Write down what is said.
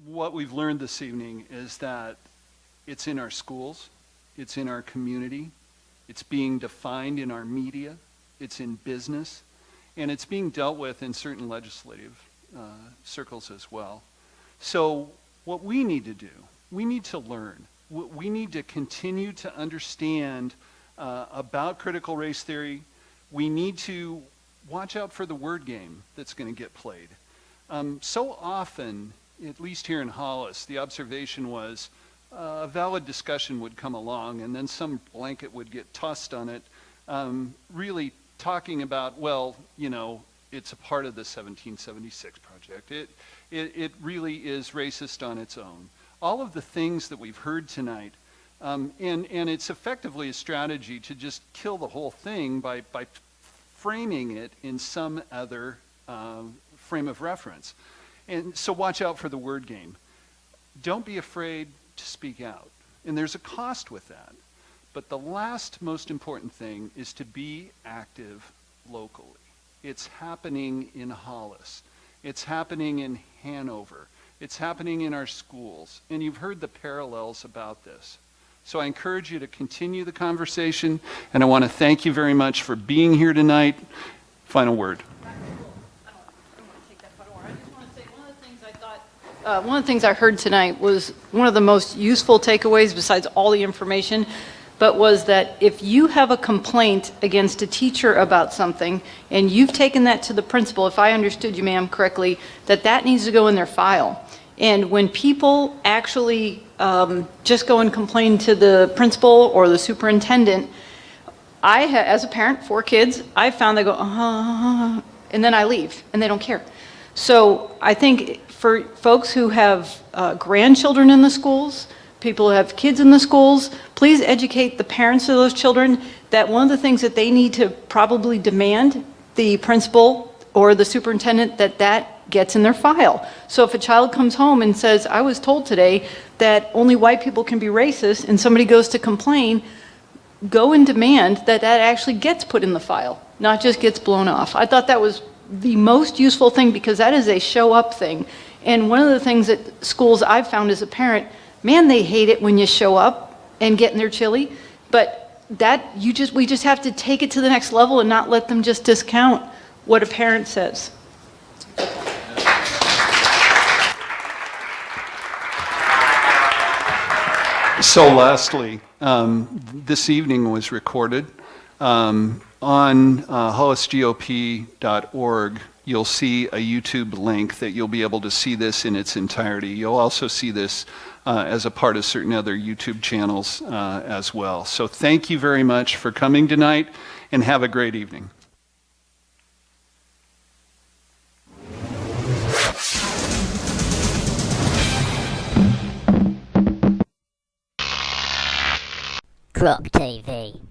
What we've learned this evening is that it's in our schools, it's in our community, it's being defined in our media, it's in business, and it's being dealt with in certain legislative circles as well. So what we need to do, we need to learn. We need to continue to understand about critical race theory. We need to watch out for the word game that's going to get played. So often, at least here in Hollis, the observation was a valid discussion would come along and then some blanket would get tossed on it, really talking about, well, you know, it's a part of the 1776 project. It really is racist on its own. All of the things that we've heard tonight, and it's effectively a strategy to just kill the whole thing by framing it in some other frame of reference. And so watch out for the word game. Don't be afraid to speak out. And there's a cost with that. But the last most important thing is to be active locally. It's happening in Hollis. It's happening in Hanover. It's happening in our schools. And you've heard the parallels about this. So I encourage you to continue the conversation. And I want to thank you very much for being here tonight. Final word. One of the things I heard tonight was one of the most useful takeaways besides all the information, but was that if you have a complaint against a teacher about something and you've taken that to the principal, if I understood you, ma'am, correctly, that needs to go in their file. And when people actually just go and complain to the principal or the superintendent, as a parent, 4 kids, I found they go, and then I leave and they don't care. So I think for folks who have grandchildren in the schools, people who have kids in the schools, please educate the parents of those children that one of the things that they need to probably demand the principal or the superintendent that gets in their file. So if a child comes home and says, I was told today that only white people can be racist, and somebody goes to complain, go and demand that actually gets put in the file, not just gets blown off. I thought that was the most useful thing because that is a show up thing. And one of the things that schools I've found as a parent, man, they hate it when you show up and get in their chili. But we just have to take it to the next level and not let them just discount what a parent says. So lastly, this evening was recorded on hollisgop.org. You'll see a YouTube link that you'll be able to see this in its entirety. You'll also see this as a part of certain other YouTube channels as well. So thank you very much for coming tonight, and have a great evening. Croc TV.